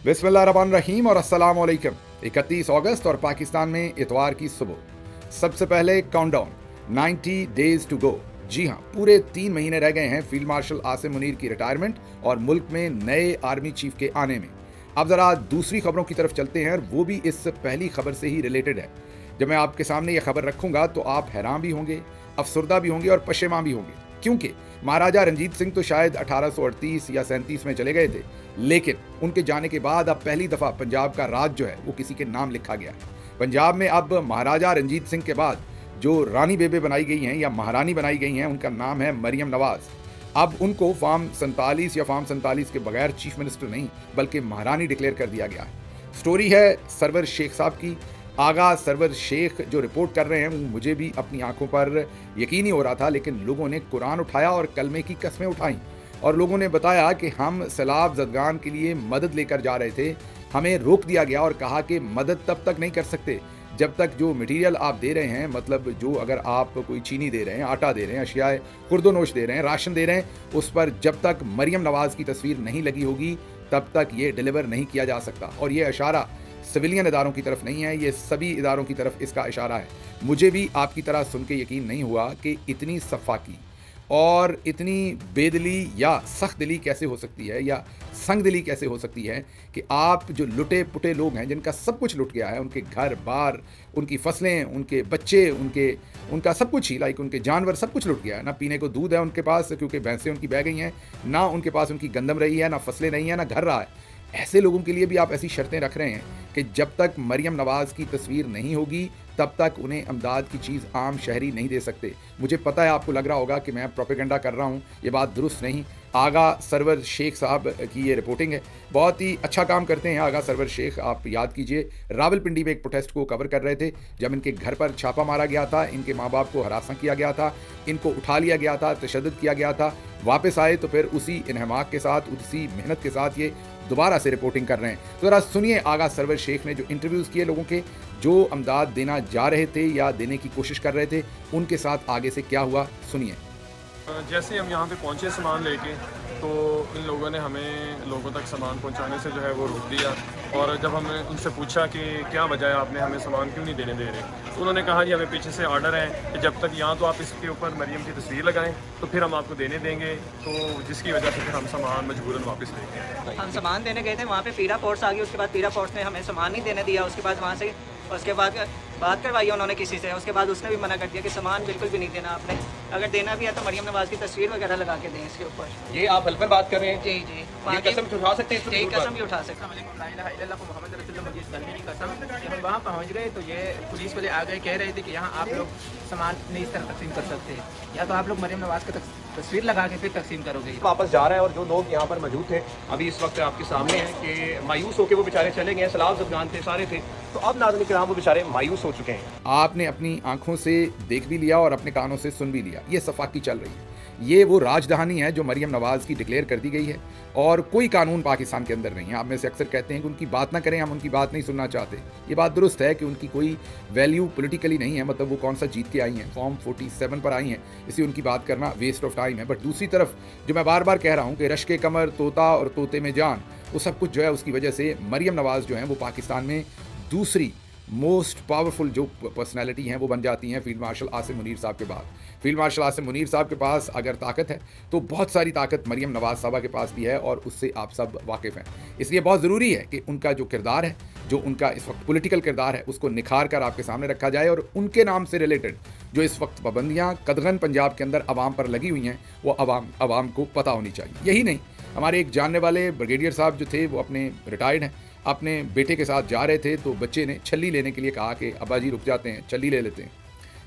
बिस्मिल्लाहिर्रहमानिर्रहीम और अस्सलाम वालेकुम। 31 अगस्त और पाकिस्तान में इतवार की सुबह। सबसे पहले काउंटडाउन 90 डेज टू गो। जी हाँ, पूरे 3 महीने रह गए हैं फील्ड मार्शल आसिम मुनीर की रिटायरमेंट और मुल्क में नए आर्मी चीफ के आने में। अब जरा दूसरी खबरों की तरफ चलते हैं, वो भी इस पहली खबर से ही रिलेटेड है। जब मैं आपके सामने यह खबर रखूंगा तो आप हैरान भी होंगे, अफसरदा भी होंगे और पशेमां भी होंगे, क्योंकि महाराजा रंजीत सिंह तो शायद 1838 या 37 में चले गए थे, लेकिन उनके जाने के बाद अब पहली दफा पंजाब का राज जो है वो किसी के नाम लिखा गया है। पंजाब में अब महाराजा रंजीत सिंह के बाद जो रानी बेबे बनाई गई हैं या महारानी बनाई गई हैं, उनका नाम है मरियम नवाज। अब उनको फॉर्म 47 या फॉर्म 47 के बगैर चीफ मिनिस्टर नहीं बल्कि महारानी डिक्लेयर कर दिया गया है। स्टोरी है सरवर शेख साहब की। आगा सरवर शेख जो रिपोर्ट कर रहे हैं, मुझे भी अपनी आंखों पर यकीन ही हो रहा था, लेकिन लोगों ने कुरान उठाया और कलमे की कस्में उठाई और लोगों ने बताया कि हम सैलाब ज़दगान के लिए मदद लेकर जा रहे थे, हमें रोक दिया गया और कहा कि मदद तब तक नहीं कर सकते जब तक जो मटेरियल आप दे रहे हैं, मतलब जो अगर आप कोई चीनी दे रहे हैं, आटा दे रहे हैं, अशियाए खुर्दोनोश दे रहे हैं, राशन दे रहे हैं, उस पर जब तक मरियम नवाज़ की तस्वीर नहीं लगी होगी तब तक ये डिलीवर नहीं किया जा सकता। और ये इशारा सिविलियन इदारों की तरफ नहीं है, ये सभी इदारों की तरफ इसका इशारा है। मुझे भी आपकी तरह सुन के यकीन नहीं हुआ कि इतनी सफाकी और इतनी बेदिली या सख्त दिली कैसे हो सकती है या संग दिली कैसे हो सकती है कि आप जो लुटे पुटे लोग हैं, जिनका सब कुछ लुट गया है, उनके घर बार, उनकी फसलें, उनके बच्चे, उनका सब कुछ ही, लाइक उनके जानवर, सब कुछ लुट गया है। ना पीने को दूध है उनके पास क्योंकि भैंसें उनकी बह गई हैं, ना उनके पास उनकी गंदम रही है, ना फसलें नहीं है, ना घर रहा है। ऐसे लोगों के लिए भी आप ऐसी शर्तें रख रहे हैं कि जब तक मरियम नवाज़ की तस्वीर नहीं होगी तब तक उन्हें अमदाद की चीज़ आम शहरी नहीं दे सकते। मुझे पता है आपको लग रहा होगा कि मैं प्रोपेगेंडा कर रहा हूँ, ये बात दुरुस्त नहीं। आगा सरवर शेख साहब की ये रिपोर्टिंग है, बहुत ही अच्छा काम करते हैं आगा सरवर शेख। आप याद कीजिए, रावलपिंडी में एक प्रोटेस्ट को कवर कर रहे थे जब इनके घर पर छापा मारा गया था, इनके माँ बाप को हरासा किया गया था, इनको उठा लिया गया था, तशद्दुद किया गया था। वापस आए तो फिर उसी इन्हमाक के साथ, उसी मेहनत के साथ ये दोबारा से रिपोर्टिंग कर रहे हैं। तो ज़रा सुनिए आगा सरवर शेख ने जो इंटरव्यूज़ किए लोगों के जो अमदाद देना जा रहे थे या देने की कोशिश कर रहे थे, उनके साथ आगे से क्या हुआ सुनिए। जैसे हम यहाँ पे पहुँचे सामान लेके, तो इन लोगों ने हमें लोगों तक सामान पहुँचाने से जो है वो रोक दिया। और जब हमने उनसे पूछा कि क्या वजह है, आपने हमें सामान क्यों नहीं देने दे रहे, तो उन्होंने कहा जी हमें पीछे से ऑर्डर है कि जब तक यहाँ तो आप इसके ऊपर मरियम की तस्वीर लगाएं तो फिर हम आपको देने देंगे, तो जिसकी वजह से फिर हम सामान मजबूरन वापस ले गए। हम सामान देने गए थे, वहाँ पे पीरा फोर्स आ गई, उसके बाद पीरा फोर्स ने हमें सामान नहीं देने दिया। उसके बाद वहाँ से उसके बाद बात करवाई उन्होंने किसी से, उसके बाद उसने भी मना कर दिया कि सामान बिल्कुल भी नहीं देना आपने, अगर देना भी है तो मरियम नवाज़ की तस्वीर वगैरह लगा के दें इसके ऊपर। ये आप हल्फन बात कर रहे हैं? जी ये कसम उठा सकते हैं? जी, कसम भी उठा सकते हम वहाँ पहुँच गए तो ये पुलिस वाले आ गए, कह रहे थे कि यहाँ आप लोग सामान नहीं इस तरह तकसीम कर सकते, या तो आप लोग मरियम नवाज़ का तस्वीर लगा के फिर तकसीम करोगे। वापस जा रहा है और जो लोग यहाँ पर मौजूद थे अभी इस वक्त आपके सामने हैं कि मायूस होकर वो बेचारे चले गए। सलाब ज़दगान थे, सारे थे, तो अब नाज़रीन किराम वो बेचारे मायूस हो चुके हैं। आपने अपनी आंखों से देख भी लिया और अपने कानों से सुन भी लिया, ये सफाकी चल रही है। ये वो राजधानी है जो मरियम नवाज़ की डिक्लेयर कर दी गई है और कोई कानून पाकिस्तान के अंदर नहीं है। आप में से अक्सर कहते हैं कि उनकी बात ना करें, हम उनकी बात नहीं सुनना चाहते। ये बात दुरुस्त है कि उनकी कोई वैल्यू पॉलिटिकली नहीं है, मतलब वो कौन सा जीत के आई हैं, फॉर्म 47 पर आई हैं, इसलिए उनकी बात करना वेस्ट ऑफ टाइम है। बट दूसरी तरफ जो मैं बार बार कह रहा हूँ कि रश्के कमर, तोता और तोते में जान, वो सब कुछ जो है उसकी वजह से मरियम नवाज़ जो है वो पाकिस्तान में दूसरी मोस्ट पावरफुल जो पर्सनालिटी हैं वो बन जाती हैं फील्ड मार्शल आसिम मुनीर साहब के बाद। फील्ड मार्शल आसिम मुनीर साहब के पास अगर ताकत है तो बहुत सारी ताकत मरियम नवाज़ साहबा के पास भी है और उससे आप सब वाकिफ़ हैं। इसलिए बहुत ज़रूरी है कि उनका जो किरदार है, जो उनका इस वक्त पॉलिटिकल किरदार है, उसको निखार कर आपके सामने रखा जाए और उनके नाम से रिलेटेड जो इस वक्त पाबंदियाँ कदगन पंजाब के अंदर आवाम पर लगी हुई हैं वो आवाम को पता होनी चाहिए। यही नहीं, हमारे एक जानने वाले ब्रिगेडियर साहब जो थे वो अपने रिटायर्ड हैं, अपने बेटे के साथ जा रहे थे तो बच्चे ने छल्ली लेने के लिए कहा कि अब्बा जी रुक जाते हैं, छल्ली ले लेते हैं।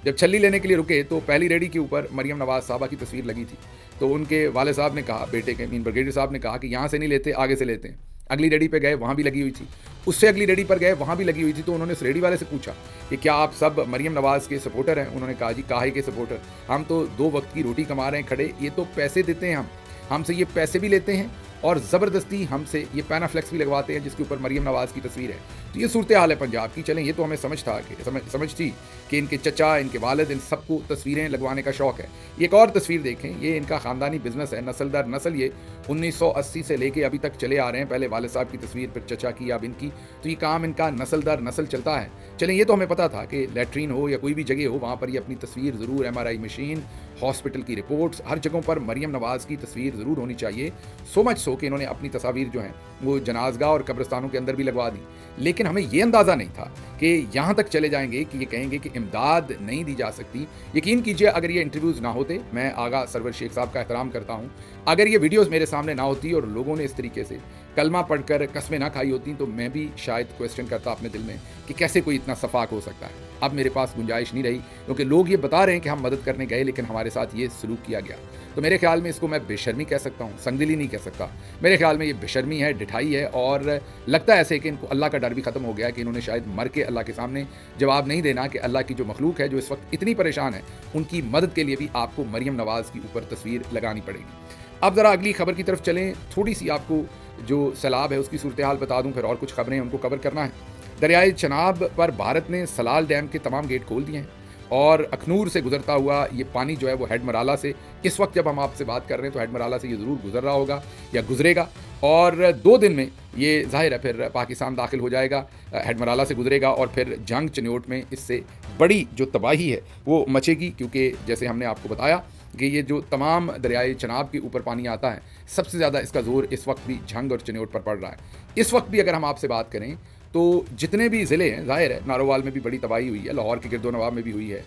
जब छल्ली लेने के लिए रुके तो पहली रेडी के ऊपर मरियम नवाज़ साहबा की तस्वीर लगी थी, तो उनके वाले साहब ने कहा, बेटे के ब्रिगेडियर साहब ने कहा कि यहाँ से नहीं लेते, आगे से लेते हैं। अगली रेडी पे गए, वहाँ भी लगी हुई थी, उससे अगली रेडी पर गए, वहाँ भी लगी हुई थी। तो उन्होंने उस रेडी वाले से पूछा कि क्या आप सब मरियम नवाज़ के सपोर्टर हैं? उन्होंने कहा जी काहे के सपोर्टर, हम तो 2 वक्त की रोटी कमा रहे हैं खड़े, ये तो पैसे देते हैं, हमसे ये पैसे भी लेते हैं और ज़बरदस्ती हमसे ये पैनाफ्लेक्स भी लगवाते हैं जिसके ऊपर मरीम नवाज़ की तस्वीर है। तो ये सूरत हाल है पंजाब की। चलें, ये तो हमें समझ थी कि इनके चचा, इनके वालिद, इन सबको तस्वीरें लगवाने का शौक़ है। ये एक और तस्वीर देखें, ये इनका ख़ानदानी बिजनेस है, नस्ल दर नस्ल ये 1980 से लेके अभी तक चले आ रहे हैं। पहले वालिद साहब की तस्वीर, फिर चचा की, अब इनकी। तो ये काम इनका नस्ल दर नस्ल चलता है। चलें, ये तो हमें पता था कि लैट्रीन हो या कोई भी जगह हो, वहाँ पर ये अपनी तस्वीर ज़रूर, MRI मशीन, हॉस्पिटल की रिपोर्ट्स, हर जगहों पर मरीम नवाज़ की तस्वीर ज़रूर होनी चाहिए। सो मच सो कि इन्होंने अपनी तस्वीर जो हैं वो जनाज़गाह और कब्रिस्तानों के अंदर भी लगवा दी। लेकिन हमें ये अंदाज़ा नहीं था कि यहाँ तक चले जाएंगे कि ये कहेंगे कि इमदाद नहीं दी जा सकती। यकीन कीजिए, अगर ये इंटरव्यूज़ ना होते, मैं आगा सरवर शेख साहब का एहतराम करता हूँ, अगर ये वीडियोज़ मेरे सामने ना होती और लोगों ने इस तरीके से कलमा पढ़कर कस्में ना खाई होती, तो मैं भी शायद क्वेश्चन करता अपने दिल में कि कैसे कोई इतना सफाक हो सकता है। अब मेरे पास गुंजाइश नहीं रही, क्योंकि लोग ये बता रहे हैं कि हम मदद करने गए लेकिन हमारे साथ ये सलूक किया गया। तो मेरे ख्याल में इसको मैं बेशर्मी कह सकता हूँ, संगदिली नहीं कह सकता। मेरे ख्याल में ये बेशर्मी है, ढिठाई है, और लगता है ऐसे कि इनको अल्लाह का डर भी ख़त्म हो गया है कि इन्होंने शायद मर के अल्लाह के सामने जवाब नहीं देना कि अल्लाह की जो मखलूक है, जो इस वक्त इतनी परेशान है, उनकी मदद के लिए भी आपको मरीम नवाज़ की ऊपर तस्वीर लगानी पड़ेगी। अब ज़रा अगली खबर की तरफ चलें। थोड़ी सी आपको जो सैलाब है उसकी सूरत हाल बता दूं, फिर और कुछ खबरें उनको कवर करना है। दरियाए चनाब पर भारत ने सलाल डैम के तमाम गेट खोल दिए हैं और अखनूर से गुजरता हुआ ये पानी जो है वो हेड मराला से, इस वक्त जब हम आपसे बात कर रहे हैं तो हेड मराला से ये ज़रूर गुजर रहा होगा या गुजरेगा, और 2 दिन में ये ज़ाहिर है फिर पाकिस्तान दाखिल हो जाएगा, हेड मराला से गुजरेगा और फिर जंग चन्योट में इससे बड़ी जो तबाही है वो मचेगी। क्योंकि जैसे हमने आपको बताया कि ये जो तमाम दरियाए चनाब के ऊपर पानी आता है, सबसे ज़्यादा इसका जोर इस वक्त भी झंग और चन्योट पर पड़ रहा है। इस वक्त भी अगर हम आपसे बात करें तो जितने भी ज़िले हैं, ज़ाहिर है नारोवाल में भी बड़ी तबाही हुई है, लाहौर के गिरदो नवाब में भी हुई है,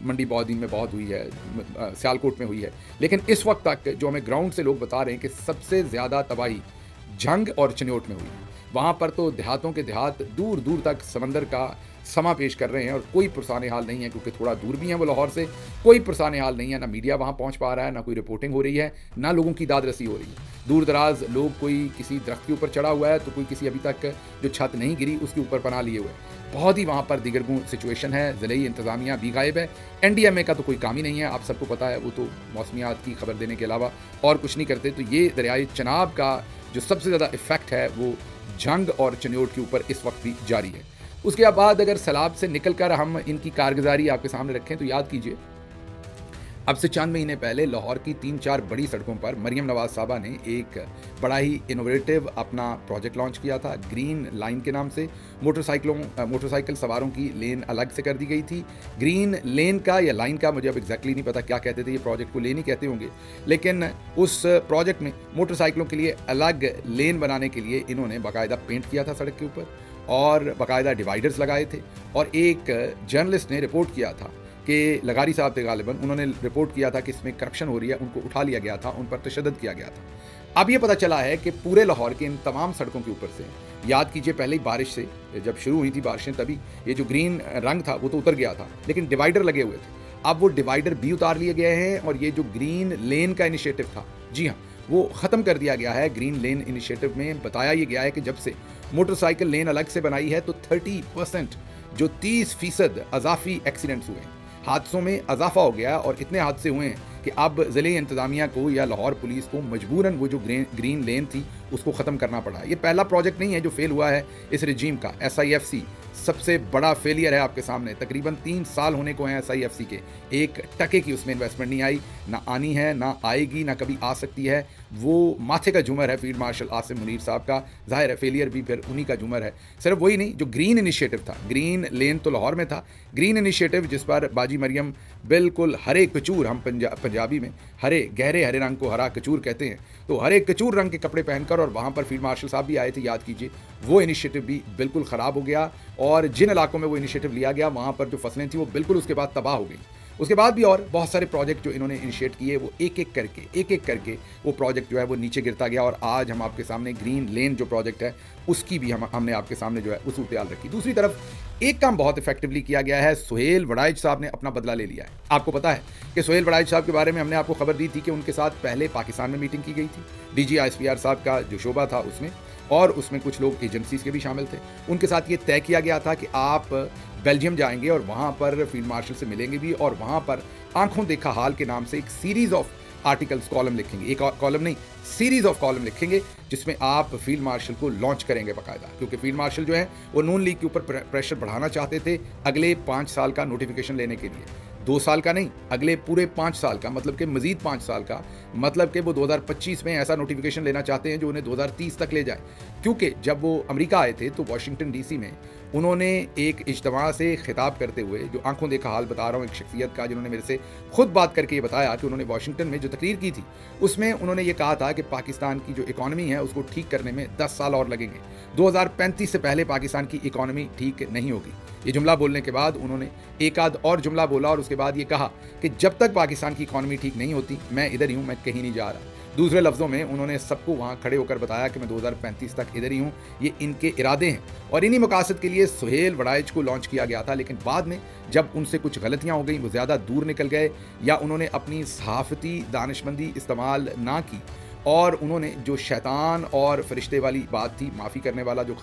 मंडी बौद्दीन में बहुत हुई है, सियालकोट में हुई है, लेकिन इस वक्त तक जो हमें ग्राउंड से लोग बता रहे हैं कि सबसे ज़्यादा तबाही झंग और चन्योट में हुई है। वहाँ पर तो देहातों के देहात दूर दूर तक समंदर का समा पेश कर रहे हैं और कोई पुरसाने हाल नहीं है, क्योंकि थोड़ा दूर भी हैं वो लाहौर से। कोई पुरसाने हाल नहीं है, ना मीडिया वहाँ पहुँच पा रहा है, ना कोई रिपोर्टिंग हो रही है, ना लोगों की दाद रसी हो रही है। दूर दराज लोग, कोई किसी दरख्त के ऊपर चढ़ा हुआ है तो कोई किसी अभी तक जो छत नहीं गिरी उसके ऊपर पनाह लिए हुए। बहुत ही वहाँ पर दिगरगूं सिचुएशन है। ज़िले इंतज़ामिया भी गायब है, NDMA का तो कोई काम ही नहीं है, आप सबको पता है, वो तो मौसमियात की खबर देने के अलावा और कुछ नहीं करते। तो ये दरियाए चनाब का जो सबसे ज़्यादा इफ़ेक्ट है वो झंग और चन्योट के ऊपर इस वक्त भी जारी है। उसके बाद अगर सैलाब से निकलकर हम इनकी कारगुजारी आपके सामने रखें तो याद कीजिए, अब से चंद महीने पहले लाहौर की 3-4 बड़ी सड़कों पर मरीम नवाज़ साहबा ने एक बड़ा ही इनोवेटिव अपना प्रोजेक्ट लॉन्च किया था। ग्रीन लाइन के नाम से मोटरसाइकिल सवारों की लेन अलग से कर दी गई थी। ग्रीन लेन का या लाइन का मुझे अब एग्जैक्टली नहीं पता क्या कहते थे, ये प्रोजेक्ट को लेन ही कहते होंगे, लेकिन उस प्रोजेक्ट में मोटरसाइकिलों के लिए अलग लेन बनाने के लिए इन्होंने बाकायदा पेंट किया था सड़क के ऊपर और बाकायदा डिवाइडर्स लगाए थे। और एक जर्नलिस्ट ने रिपोर्ट किया था कि लगारी साहब थे गालिबन, उन्होंने रिपोर्ट किया था कि इसमें करप्शन हो रही है, उनको उठा लिया गया था, उन पर तशद्दुद किया गया था। अब ये पता चला है कि पूरे लाहौर के इन तमाम सड़कों के ऊपर से, याद कीजिए पहले ही बारिश से जब शुरू हुई थी बारिशें, तभी ये जो ग्रीन रंग था वो तो उतर गया था, लेकिन डिवाइडर लगे हुए थे। अब वो डिवाइडर भी उतार लिए गए हैं और ये जो ग्रीन लेन का इनिशिएटिव था, जी हाँ, वो ख़त्म कर दिया गया है। ग्रीन लेन इनिशिएटिव में बताया ये गया है कि जब से मोटरसाइकिल लेन अलग से बनाई है तो 30% जो 30% अजाफी एक्सीडेंट्स हुए हैं, हादसों में अजाफा हो गया और इतने हादसे हुए हैं कि अब ज़िले इंतज़ामिया को या लाहौर पुलिस को मजबूरन वो जो ग्रीन लेन थी उसको ख़त्म करना पड़ा। ये पहला प्रोजेक्ट नहीं है जो फेल हुआ है इस रजीम का। SIFC सबसे बड़ा फेलियर है आपके सामने। तकरीबन 3 साल होने को हैं SIFC के, 1 टके की उसमें इन्वेस्टमेंट नहीं आई, ना आनी है, ना आएगी, ना कभी आ सकती है। वो माथे का झूमर है फील्ड मार्शल आसिम मुनीर साहब का। जाहिर है फेलियर भी फिर उन्हीं का झूमर है। सिर्फ वही नहीं, जो ग्रीन इनिशिएटिव था, ग्रीन लेन तो लाहौर में था, ग्रीन इनिशिएटिव जिस पर बाजी मरियम बिल्कुल हरे कचूर, हम पंजाबी में हरे गहरे हरे रंग को हरा कचूर कहते हैं, तो हरे कचूर रंग के कपड़े पहनकर और वहाँ पर फील्ड मार्शल साहब भी आए थे, याद कीजिए, वो इनिशिएटिव भी बिल्कुल ख़राब हो गया। और जिन इलाकों में वो इनिशिएटिव लिया गया वहाँ पर जो फसलें थी वो बिल्कुल उसके बाद तबाह हो गई। उसके बाद भी और बहुत सारे प्रोजेक्ट जो इन्होंने इनिशिएट किए, वो एक एक करके वो प्रोजेक्ट जो है वो नीचे गिरता गया। और आज हम आपके सामने ग्रीन लेन जो प्रोजेक्ट है उसकी भी हमने आपके सामने जो है वो सूरत हाल रखी। दूसरी तरफ एक काम बहुत इफेक्टिवली किया गया है, सुहेल वड़ाइच साहब ने अपना बदला ले लिया है। आपको पता है कि सुहेल वड़ाइच साहब के बारे में हमने आपको खबर दी थी कि उनके साथ पहले पाकिस्तान में मीटिंग की गई थी, DG ISPR साहब का जो शोबा था उसमें, और उसमें कुछ लोग एजेंसीज के भी शामिल थे। उनके साथ ये तय किया गया था कि आप बेल्जियम जाएंगे और वहाँ पर फील्ड मार्शल से मिलेंगे भी, और वहाँ पर आंखों देखा हाल के नाम से एक सीरीज़ ऑफ आर्टिकल्स, कॉलम लिखेंगे, एक कॉलम नहीं, सीरीज ऑफ कॉलम लिखेंगे जिसमें आप फील्ड मार्शल को लॉन्च करेंगे बाकायदा, क्योंकि फील्ड मार्शल जो है वो नून लीग के ऊपर प्रेशर बढ़ाना चाहते थे अगले 5 साल का नोटिफिकेशन लेने के लिए। 2 साल का नहीं, अगले पूरे 5 साल का, मतलब कि मजीद 5 साल का, मतलब कि वो 2025 में ऐसा नोटिफिकेशन लेना चाहते हैं जो उन्हें 2030 तक ले जाए। क्योंकि जब वो अमेरिका आए थे तो वाशिंगटन डीसी में उन्होंने एक इज्तिमा से खिताब करते हुए, जो आंखों देखा हाल बता रहा हूँ एक शख्सियत का जिन्होंने मेरे से खुद बात करके ये बताया कि उन्होंने वाशिंगटन में जो तकरीर की थी उसमें उन्होंने ये कहा था कि पाकिस्तान की जो इकॉनमी है उसको ठीक करने में 10 साल और लगेंगे, 2035 से पहले पाकिस्तान की इकॉनमी ठीक नहीं होगी। ये जुमला बोलने के बाद उन्होंने एक आध और जुमला बोला और उसके बाद ये कहा कि जब तक पाकिस्तान की इकॉनमी ठीक नहीं होती मैं इधर ही हूँ, मैं कहीं नहीं जा रहा। दूसरे लफ्ज़ों में उन्होंने सबको वहाँ खड़े होकर बताया कि मैं 2035 तक इधर ही हूँ, ये इनके इरादे हैं। और इन्हीं मकासद के लिए सुहेल वड़ाइच को लॉन्च किया गया था, लेकिन बाद में जब उनसे कुछ गलतियाँ हो गई, वो ज़्यादा दूर निकल गए या उन्होंने अपनी सहाफ़ती दानिशमंदी इस्तेमाल ना की और उन्होंने जो शैतान और फरिश्ते वाली बात थी, माफ़ी करने वाला जो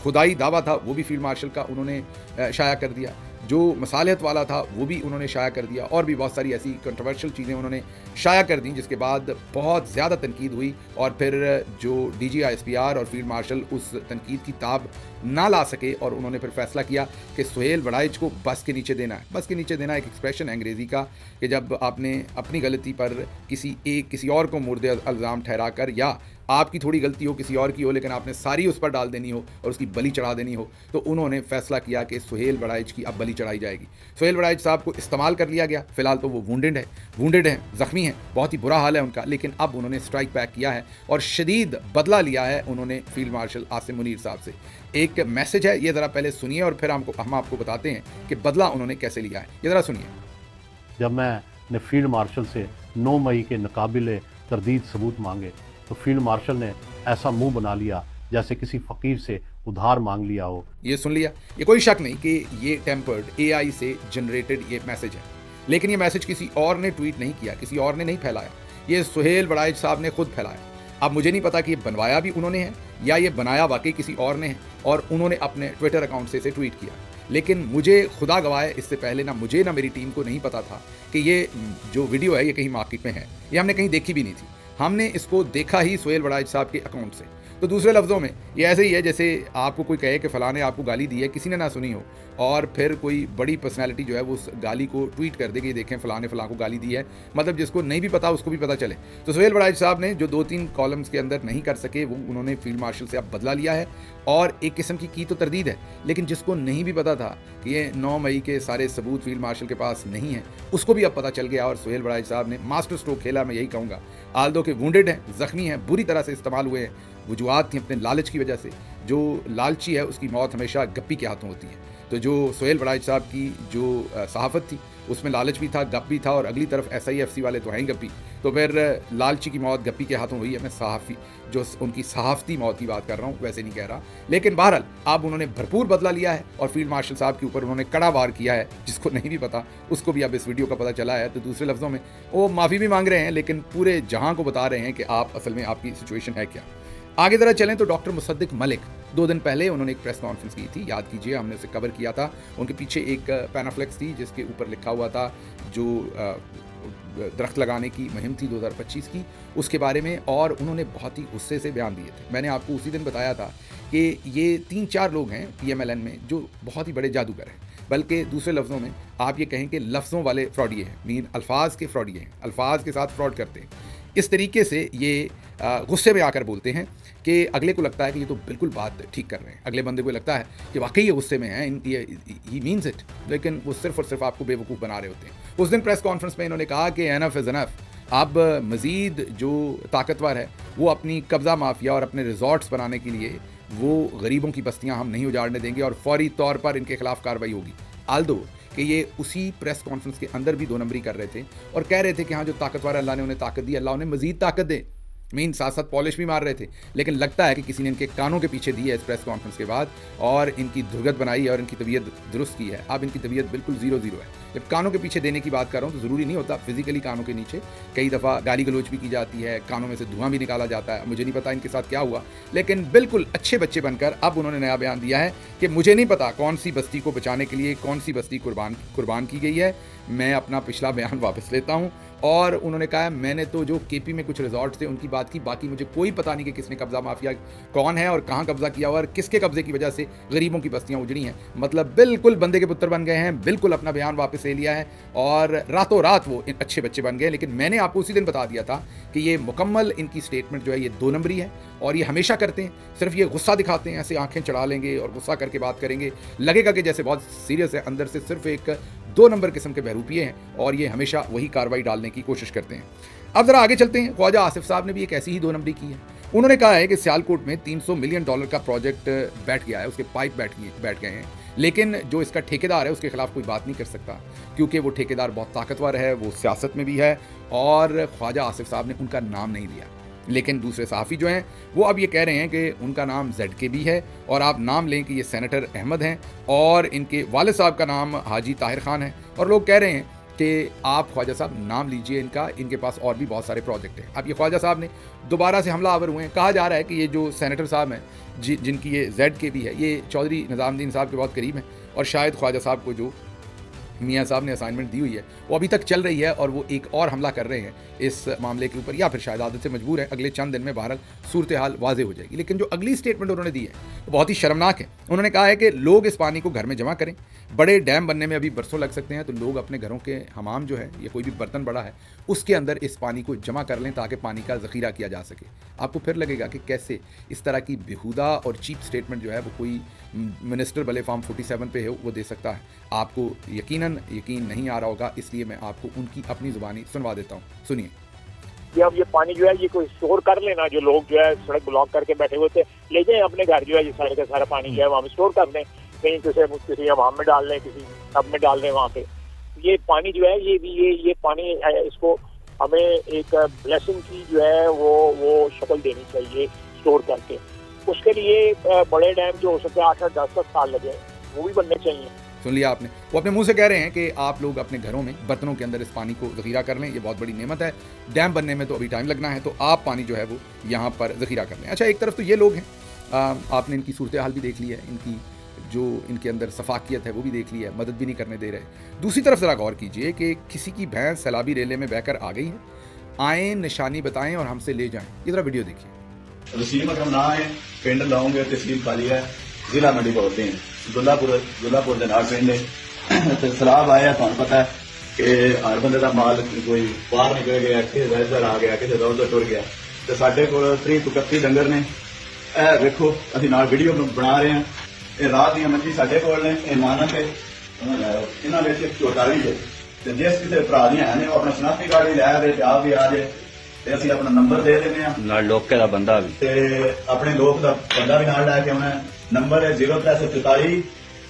खुदाई दावा था वो भी फील्ड मार्शल का उन्होंने शाया कर दिया, जो मसालियत वाला था वो भी उन्होंने शाया कर दिया और भी बहुत सारी ऐसी कंट्रोवर्शियल चीज़ें उन्होंने शाया कर दी, जिसके बाद बहुत ज़्यादा तनकीद हुई और फिर जो DGISPR और फील्ड मार्शल उस तनकीद की ताब ना ला सके और उन्होंने फिर फैसला किया कि सुहेल वड़ाइच को बस के नीचे देना है। बस के नीचे देना एक एक्सप्रेशन है अंग्रेज़ी का कि जब आपने अपनी गलती पर किसी और को मुर्दे इल्ज़ाम ठहरा कर या आपकी थोड़ी गलती हो, किसी और की हो, लेकिन आपने सारी उस पर डाल देनी हो और उसकी बलि चढ़ा देनी हो, तो उन्होंने फैसला किया कि सुहेल वड़ाइच की अब बलि चढ़ाई जाएगी। सुहेल वड़ाइच साहब को इस्तेमाल कर लिया गया, फिलहाल तो वो वुंडेड हैं, ज़ख्मी हैं, बहुत ही बुरा हाल है उनका, लेकिन अब उन्होंने स्ट्राइक बैक किया है और शदीद बदला लिया है उन्होंने फील्ड मार्शल आसिम मुनीर साहब से। एक मैसेज है, ये ज़रा पहले सुनिए और फिर हम आपको बताते हैं कि बदला उन्होंने कैसे लिया है। ये ज़रा सुनिए। जब मैंने फील्ड मार्शल से 9 मई के नाकाबिले तरदीद सबूत मांगे तो फील्ड मार्शल ने ऐसा मुंह बना लिया जैसे किसी फ़कीर से उधार मांग लिया हो। ये सुन लिया, ये कोई शक नहीं कि ये टेम्पर्ड AI से जनरेटेड ये मैसेज है, लेकिन ये मैसेज किसी और ने ट्वीट नहीं किया, किसी और ने नहीं फैलाया, ये सुहेल वड़ाइच साहब ने खुद फैलाया। अब मुझे नहीं पता कि ये बनवाया भी उन्होंने है या ये बनाया वाकई किसी और ने है और उन्होंने अपने ट्विटर अकाउंट से इसे ट्वीट किया, लेकिन मुझे खुदा गवाए इससे पहले ना मुझे ना मेरी टीम को नहीं पता था कि ये जो वीडियो है ये कहीं मार्केट में है, ये हमने कहीं देखी भी नहीं थी, हमने इसको देखा ही सुहेल वड़ाइच साहब के अकाउंट से। तो दूसरे लफ्ज़ों में ये ऐसे ही है जैसे आपको कोई कहे कि फ़लाँ ने आपको गाली दी है, किसी ने ना सुनी हो और फिर कोई बड़ी पर्सनैलिटी जो है वो उस गाली को ट्वीट कर दे कि देखें फ़लाँ ने फ़लाँ को गाली दी है, मतलब जिसको नहीं भी पता उसको भी पता चले। तो सुहेल वड़ाइच साहब ने जो 2-3 कॉलम्स के अंदर नहीं कर सके वो उन्होंने फील्ड मार्शल से अब बदला लिया है और एक किस्म की तो तरदीद है, लेकिन जिसको नहीं भी पता था कि ये 9 मई के सारे सबूत फील्ड मार्शल के पास नहीं है उसको भी अब पता चल गया और सुहेल वड़ाइच साहब ने मास्टर स्ट्रोक खेला, मैं यही कहूँगा। आल्दो के वुंडेड हैं, ज़ख्मी हैं, बुरी तरह से इस्तेमाल हुए हैं, वजूहात थी अपने लालच की वजह से, जो लालची है उसकी मौत हमेशा गप्पी के हाथों होती है। तो जो सुहेल वड़ाइच साहब की जो सहाफ़त थी उसमें लालच भी था, गप भी था और अगली तरफ SIFC वाले तो हैं ही गप्पी, तो फिर लालची की मौत गप्पी के हाथों हुई है। मैं सहाफ़ी जो उनकी सहाफ़ती मौत की बात कर रहा हूँ, वैसे नहीं कह रहा, लेकिन बहरहाल अब उन्होंने भरपूर बदला लिया है और फील्ड मार्शल साहब के ऊपर उन्होंने कड़ा वार किया है, जिसको नहीं भी पता उसको भी अब इस वीडियो का पता चला है। तो दूसरे लफ्ज़ों में वो माफ़ी भी मांग रहे हैं, लेकिन पूरे जहां को बता रहे हैं कि आप असल में आपकी सिचुएशन है क्या। आगे ज़रा चलें तो डॉक्टर मुसद्दिक मलिक 2 दिन पहले उन्होंने एक प्रेस कॉन्फ्रेंस की थी, याद कीजिए हमने उसे कवर किया था। उनके पीछे एक पैनाफ्लेक्स थी जिसके ऊपर लिखा हुआ था जो दरख्त लगाने की मुहिम थी 2025 की, उसके बारे में, और उन्होंने बहुत ही गुस्से से बयान दिए थे। मैंने आपको उसी दिन बताया था कि ये 3-4 लोग हैं PMLN में जो बहुत ही बड़े जादूगर हैं, बल्कि दूसरे लफ्ज़ों में आप ये कहें कि लफ्ज़ों वाले फ्रॉडिये हैं, मीन अल्फाज के फ्रॉडिये हैं, अल्फाज के साथ फ्रॉड करते हैं। इस तरीके से ये गुस्से में आकर बोलते हैं कि अगले को लगता है कि ये तो बिल्कुल बात ठीक कर रहे हैं, अगले बंदे को लगता है कि वाकई ये गुस्से में है, ही मीन्स इट, लेकिन वो सिर्फ और सिर्फ आपको बेवकूफ़ बना रहे होते हैं। उस दिन प्रेस कॉन्फ्रेंस में इन्होंने कहा कि एनफ इज़ एनफ, अब मज़ीद जो ताकतवर है वो अपनी कब्ज़ा माफिया और अपने रिजॉर्ट्स बनाने के लिए वो गरीबों की बस्तियाँ हम नहीं उजाड़ने देंगे और फौरी तौर पर इनके खिलाफ कार्रवाई होगी। आल्दो कि ये उसी प्रेस कॉन्फ्रेंस के अंदर भी 2 नंबरी कर रहे थे और कह रहे थे कि हाँ जो ताकतवर अल्लाह ने उन्हें ताकत दी, अल्लाह उन्हें मज़ीद ताकत दे, मीन साथ साथ पॉलिश भी मार रहे थे, लेकिन लगता है कि किसी ने इनके कानों के पीछे दी है इस प्रेस कॉन्फ्रेंस के बाद और इनकी दुर्गत बनाई है और इनकी तबीयत दुरुस्त की है। अब इनकी तबीयत बिल्कुल 0-0 है। जब कानों के पीछे देने की बात कर रहा हूँ तो ज़रूरी नहीं होता फिजिकली कानों के नीचे, कई दफ़ा गाली गलोच भी की जाती है, कानों में से धुआं भी निकाला जाता है। मुझे नहीं पता इनके साथ क्या हुआ, लेकिन बिल्कुल अच्छे बच्चे बनकर अब उन्होंने नया बयान दिया है कि मुझे नहीं पता कौन सी बस्ती को बचाने के लिए कौन सी बस्ती कुर्बान की गई है, मैं अपना पिछला बयान वापस लेता हूँ। और उन्होंने कहा मैंने तो जो केपी में कुछ रिजॉर्ट थे उनकी बात की, बाकी मुझे कोई पता नहीं कि किसने कब्जा माफिया कौन है और कहाँ कब्जा किया हुआ और किसके कब्जे की वजह से गरीबों की बस्तियाँ उजड़ी हैं। मतलब बिल्कुल बंदे के पुत्र बन गए हैं, बिल्कुल अपना बयान वापस ले लिया है और रातों रात वो अच्छे बच्चे बन गए। लेकिन मैंने आपको उसी दिन बता दिया था कि ये मुकम्मल इनकी स्टेटमेंट जो है ये 2 नंबरी है और ये हमेशा करते हैं। सिर्फ ये गुस्सा दिखाते हैं, ऐसे आंखें चढ़ा लेंगे और गुस्सा करके बात करेंगे, लगेगा कि जैसे बहुत सीरियस है, अंदर से सिर्फ एक 2 नंबर किस्म के बहरूपिये हैं और ये हमेशा वही कार्रवाई डालने की कोशिश करते हैं। अब जरा आगे चलते हैं। ख्वाजा आसिफ साहब ने भी एक ऐसी ही 2 नंबरी की है। उन्होंने कहा है कि सियालकोट में $300 मिलियन का प्रोजेक्ट बैठ गया है, उसके पाइप बैठ गए हैं, लेकिन जो इसका ठेकेदार है उसके खिलाफ कोई बात नहीं कर सकता क्योंकि वो ठेकेदार बहुत ताकतवर है, वो सियासत में भी है और ख्वाजा आसिफ साहब ने उनका नाम नहीं लिया। लेकिन दूसरे सहाफ़ी जो हैं वो अब ये कह रहे हैं कि उनका नाम ZK भी है और आप नाम लें कि ये सेनेटर अहमद हैं और इनके वालिद साहब का नाम हाजी ताहिर खान है और लोग कह रहे हैं कि आप ख्वाजा साहब नाम लीजिए इनका, इनके पास और भी बहुत सारे प्रोजेक्ट हैं। अब ये ख्वाजा साहब ने दोबारा से हमला आवर हुए हैं। कहा जा रहा है कि ये जो सेनेटर साहब हैं जिनकी ये ZK भी है, ये चौधरी निज़ामुद्दीन साहब के बहुत करीब हैं और शायद ख्वाजा साहब को जो मियाँ साहब ने असाइनमेंट दी हुई है वो अभी तक चल रही है और वो एक और हमला कर रहे हैं इस मामले के ऊपर, या फिर शायद आदत से मजबूर है। अगले चंद दिन में बहरहाल सूरत हाल वाजे हो जाएगी। लेकिन जो अगली स्टेटमेंट उन्होंने दी है वो बहुत ही शर्मनाक है। उन्होंने कहा है कि लोग इस पानी को घर में जमा करें, बड़े डैम बनने में अभी बरसों लग सकते हैं, तो लोग अपने घरों के हमाम जो है या कोई भी बर्तन बड़ा है उसके अंदर इस पानी को जमा कर लें ताकि पानी का ज़ख़ीरा किया जा सके। आपको फिर लगेगा कि कैसे इस तरह की बेहुदा और चीप स्टेटमेंट जो है वो कोई मिनिस्टर भले फॉर्म 47 पे है वो दे सकता है। आपको यकीन नहीं आ रहा होगा, इसलिए मैं आपको उनकी अपनी ज़ुबानी सुनवा देता हूँ, सुनिए। कि अब ये पानी जो है ये कोई स्टोर कर लेना, जो लोग जो है सड़क ब्लॉक करके बैठे हुए थे ले जाए अपने घर, जो है ये सारे का सारा पानी जो है वहाँ पे स्टोर कर दें, कहीं किसी हमाम में डाल दें, किसी टब में डाल दें वहाँ पे। ये पानी जो है ये पानी इसको हमें एक ब्लेसिंग की जो है वो शक्ल देनी चाहिए स्टोर करके। उसके लिए बड़े डैम जो हो सकते हैं 8-10 साल लगे वो भी बनने चाहिए। सुन लिया आपने, वो अपने मुंह से कह रहे हैं कि आप लोग अपने घरों में बर्तनों के अंदर इस पानी को ज़ख़ीरा कर लें, ये बहुत बड़ी नेमत है, डैम बनने में तो अभी टाइम लगना है, तो आप पानी जो है वो यहाँ पर ज़ख़ीरा कर लें। अच्छा, एक तरफ तो ये लोग हैं, आपने इनकी सूरत हाल भी देख ली है, इनकी जो इनके अंदर सफाकियत है वो भी देख ली है, मदद भी नहीं करने दे रहे। दूसरी तरफ ज़रा गौर कीजिए कि किसी की भैंस सैलाबी रेले में बहकर आ गई है, आएँ निशानी बताएँ और हमसे ले जाएँ। ये ज़रा वीडियो देखिए। वसीम अकरम ना है, पिंड लाऊंगे, तहसील खाली है, जिला मंडी बोलते हैं, दुल्लापुर के नाल पिंड है। सलाब आया, तुहानू पता है कि हर बंदे का माल कोई बाहर निकल गया, किसी इधर आ गया, किसी उधर टुर गया, तो साढ़े को 30-31 डंगर ने। देखो अभी नाल वीडियो बना रहे हैं, ये रात दी मंजी साढ़े को ने, मानक है इन्हों में झोटा भी है, जिस किसी भरा दी है अपना शनाख्ती कार्ड भी लै आप भी आ जाए, ਅਸੀਂ ਆਪਣਾ ਨੰਬਰ ਦੇ ਦਿੰਦੇ ਆ, ਨਾਲ ਲੋਕੇ ਦਾ ਬੰਦਾ ਵੀ ਤੇ ਆਪਣੇ ਲੋਕ ਦਾ ਬੰਦਾ ਵੀ ਨਾਲ ਲੈ ਕੇ ਆਉਣਾ। नंबर है 0344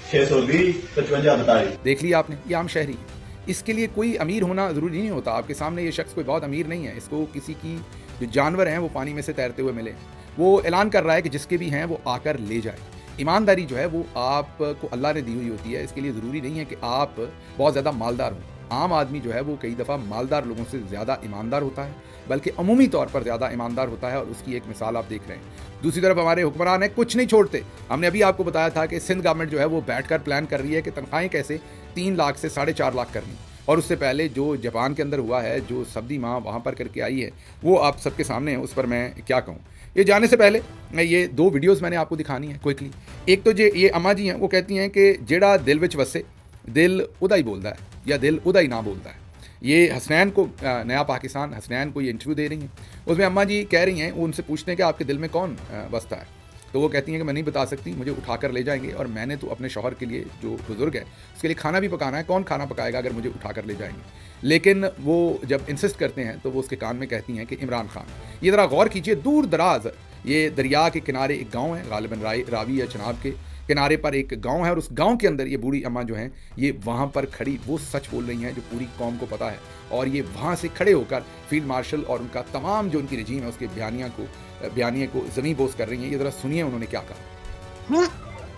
620 5542। देख लिया आपने, ये आम शहरी है, इसके लिए कोई अमीर होना ज़रूरी नहीं होता। आपके सामने ये शख्स कोई बहुत अमीर नहीं है, इसको किसी की जो जानवर हैं वो पानी में से तैरते हुए मिले, वो ऐलान कर रहा है कि जिसके भी हैं वो आकर ले जाए। ईमानदारी जो है वो आपको अल्लाह ने दी हुई होती है, इसके लिए ज़रूरी नहीं है कि आप बहुत ज़्यादा मालदार हों। आम आदमी जो है वो कई दफ़ा मालदार लोगों से ज़्यादा ईमानदार होता है, बल्कि अमूमी तौर पर ज़्यादा ईमानदार होता है, और उसकी एक मिसाल आप देख रहे हैं। दूसरी तरफ हमारे हुक्मरान है, कुछ नहीं छोड़ते। हमने अभी आपको बताया था कि सिंध गवर्नमेंट जो है वो बैठकर प्लान कर रही है कि तनख्वाहें कैसे 3 लाख से 4.5 लाख करनी, और उससे पहले जो जापान के अंदर हुआ है, जो सब्दी माँ वहाँ पर करके आई है, वो आप सबके सामने है, उस पर मैं क्या कहूँ। ये जाने से पहले ये 2 वीडियोज़ मैंने आपको दिखानी है क्विकली। एक तो ये अम्मा जी हैं, वो कहती हैं कि जेड़ा दिल विच वसे दिल उदा ही बोलता है, या दिल उदा ही ना बोलता है। ये हसनैन को, नया पाकिस्तान हसनैन को ये इंटरव्यू दे रही हैं, उसमें अम्मा जी कह रही हैं, वो उनसे पूछते हैं कि आपके दिल में कौन बसता है, तो वो कहती हैं कि मैं नहीं बता सकती, मुझे उठाकर ले जाएंगे, और मैंने तो अपने शौहर के लिए जो बुज़ुर्ग है उसके लिए खाना भी पकाना है, कौन खाना पकाएगा अगर मुझे उठाकर ले जाएंगे। लेकिन वो जब इंसिस्ट करते हैं तो वो उसके कान में कहती हैं कि इमरान खान। ये ज़रा गौर कीजिए, दूर दराज ये दरिया के किनारे एक गाँव है, गालिबन रावी या चनाब के किनारे पर एक गांव है, और उस गांव के अंदर ये बूढ़ी अम्मा जो हैं ये वहाँ पर खड़ी वो सच बोल रही हैं जो पूरी कौम को पता है, और ये वहाँ से खड़े होकर फील्ड मार्शल और उनका तमाम जो उनकी रजीम है उसके बयानिए को ज़मीं बोस कर रही हैं। ये ज़रा सुनिए उन्होंने क्या कहा।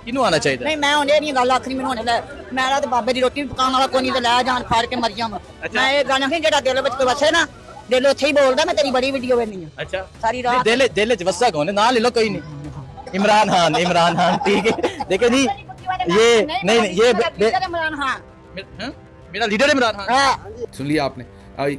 किनू आना चाहिए? नहीं मैं होने नहीं गल आखरी मैनू होने ले, मेरा तो बाबे दी रोटी पकाने वाला कोई नहीं, तो लै जान फाड़ के मर जावां। मैं ये गाना नहीं जेड़ा दिल विच वसे ना, दिल उत्थे ही बोलदा। मैं तेरी बड़ी वीडियो वेखनी है। अच्छा, सारी रात दिल च वसा कौन है? ना ले लो कोई नहीं, इमरान खान ठीक है। देखो जी ये नहीं ये इमरान खान मेरा लीडर इमरान खान। हाँ सुन लिया आपने।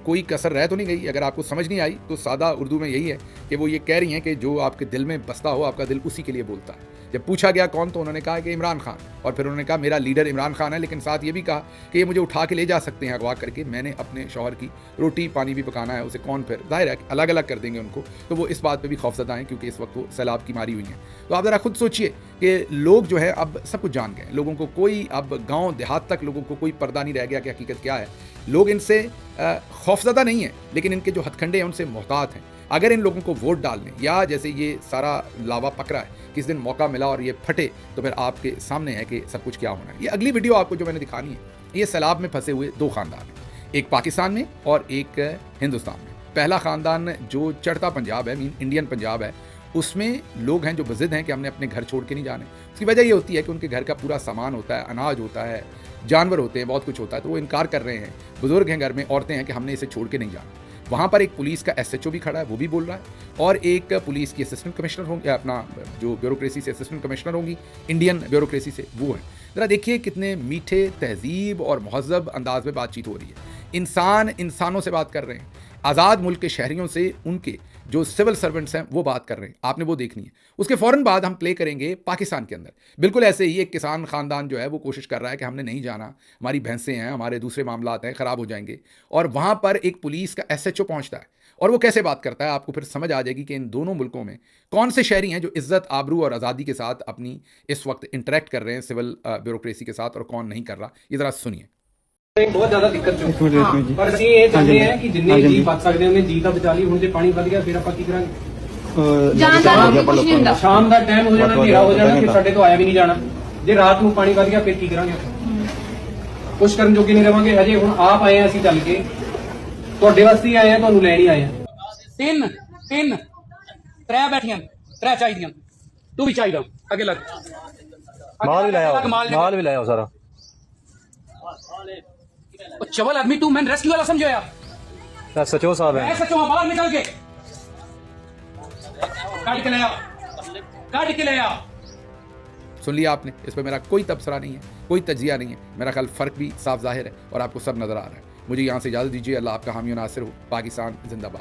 कोई कसर रह तो नहीं गई। अगर आपको समझ नहीं आई तो सादा उर्दू में यही है कि वो ये कह रही हैं कि जो आपके दिल में बसता हो आपका दिल उसी के लिए बोलता है। जब पूछा गया कौन, तो उन्होंने कहा कि इमरान खान, और फिर उन्होंने कहा मेरा लीडर इमरान खान है, लेकिन साथ ये भी कहा कि ये मुझे उठा के ले जा सकते हैं अगवा करके, मैंने अपने शौहर की रोटी पानी भी पकाना है, उसे कौन फिर जाहिर है अलग अलग कर देंगे उनको। तो वो इस बात पर भी खौफजदा हैं क्योंकि इस वक्त वो सैलाब की मारी हुई हैं। तो आप ज़रा खुद सोचिए कि लोग जो है अब सब कुछ जान गए, लोगों को कोई अब गाँव देहात तक लोगों को कोई पर्दा नहीं रह गया कि हकीकत क्या है। लोग इनसे खौफजदा नहीं है, लेकिन इनके जो हथकंडे हैं उनसे मोहतात हैं। अगर इन लोगों को वोट डालने या जैसे ये सारा लावा पकड़ा है किस दिन मौका मिला और ये फटे तो फिर आपके सामने है कि सब कुछ क्या होना है। ये अगली वीडियो आपको जो मैंने दिखानी है, ये सैलाब में फंसे हुए दो खानदान हैं, एक पाकिस्तान में और एक हिंदुस्तान में। पहला खानदान जो चढ़ता पंजाब है, मीन इंडियन पंजाब है, उसमें लोग हैं जो बज़िद हैं कि हमने अपने घर छोड़ के नहीं जाने। उसकी वजह ये होती है कि उनके घर का पूरा सामान होता है, अनाज होता है, जानवर होते हैं, बहुत कुछ होता है, तो वो इनकार कर रहे हैं। बुजुर्ग हैं घर में, औरतें हैं कि हमने इसे छोड़ के नहीं जाना। वहाँ पर एक पुलिस का SHO भी खड़ा है, वो भी बोल रहा है, और एक पुलिस की असिस्टेंट कमिश्नर होंगी, अपना जो ब्यूरोक्रेसी से असिस्टेंट कमिश्नर होंगी इंडियन ब्यूरोक्रेसी से, वो है। ज़रा देखिए कितने मीठे, तहजीब और महज़ब अंदाज में बातचीत हो रही है। इंसान इंसानों से बात कर रहे हैं, आज़ाद मुल्क के शहरियों से उनके जो सिविल सर्वेंट्स हैं वो बात कर रहे हैं। आपने वो देखनी है। उसके फ़ौरन बाद हम प्ले करेंगे पाकिस्तान के अंदर। बिल्कुल ऐसे ही एक किसान ख़ानदान जो है वो कोशिश कर रहा है कि हमने नहीं जाना, हमारी भैंसें हैं, हमारे दूसरे मामलात हैं, ख़राब हो जाएंगे, और वहाँ पर एक पुलिस का SHO पहुँचता है और वो कैसे बात करता है। आपको फिर समझ आ जाएगी कि इन दोनों मुल्कों में कौन से शहरी हैं जो इज़्ज़त, आबरू और आज़ादी के साथ अपनी इस वक्त इंटरेक्ट कर रहे हैं सिविल ब्यूरोक्रेसी के साथ, और कौन नहीं कर रहा। ये ज़रा सुनिए। बहुत ज्यादा दिक्कत चुकी पर ਅਸੀਂ ਇਹ ਚਾਹੁੰਦੇ ਹਾਂ ਕਿ ਜਿੰਨੇ ਜੀ ਬਚ ਸਕਦੇ ਉਹਨੇ ਜੀ ਤਾਂ ਬਚਾ ਲਈ। ਹੁਣ ਜੇ ਪਾਣੀ ਵੱਧ ਗਿਆ ਫਿਰ ਆਪਾਂ ਕੀ ਕਰਾਂਗੇ? ਸ਼ਾਮ ਦਾ ਟਾਈਮ ਹੋ ਜਾਣਾ, ਹਨੇਰਾ ਹੋ ਜਾਣਾ, ਫਿਰ ਸਾਡੇ ਤੋਂ ਆਇਆ ਵੀ ਨਹੀਂ ਜਾਣਾ। ਜੇ ਰਾਤ ਨੂੰ ਪਾਣੀ ਵੱਧ ਗਿਆ ਫਿਰ ਕੀ ਕਰਾਂਗੇ? ਕੁਛ ਕਰਨ ਜੋਗੇ ਨਹੀਂ ਰਵਾਂਗੇ। ਹਜੇ ਹੁਣ ਆਪ ਆਏ ਆ ਅਸੀਂ ਚੱਲ ਕੇ, ਤੁਹਾਡੇ ਵਾਸਤੇ ਹੀ ਆਏ ਆ, ਤੁਹਾਨੂੰ ਲੈਣ ਹੀ ਆਏ ਆ। ਤਿੰਨ ਤਰੇ ਬੈਠੀਆਂ, ਤਰੇ ਚਾਹੀਦੀਆਂ, ਤੂੰ ਵੀ ਚਾਹੀਦਾ ਅੱਗੇ ਲੱਗ। माल भी लाया सारा। चवल आदमी तू, मैंने रेस्क्यू वाला समझो यार। SHO साहब है। SHO बाहर निकल के काट के ले आ। सुन लिया आपने। इस पर मेरा कोई तबसरा नहीं है, कोई तजिया नहीं है। मेरा ख्याल फ़र्क भी साफ जाहिर है और आपको सब नज़र आ रहा है। मुझे यहाँ से इजाज़त दीजिए। अल्लाह आपका हामी और नासिर हो। पाकिस्तान जिंदाबाद।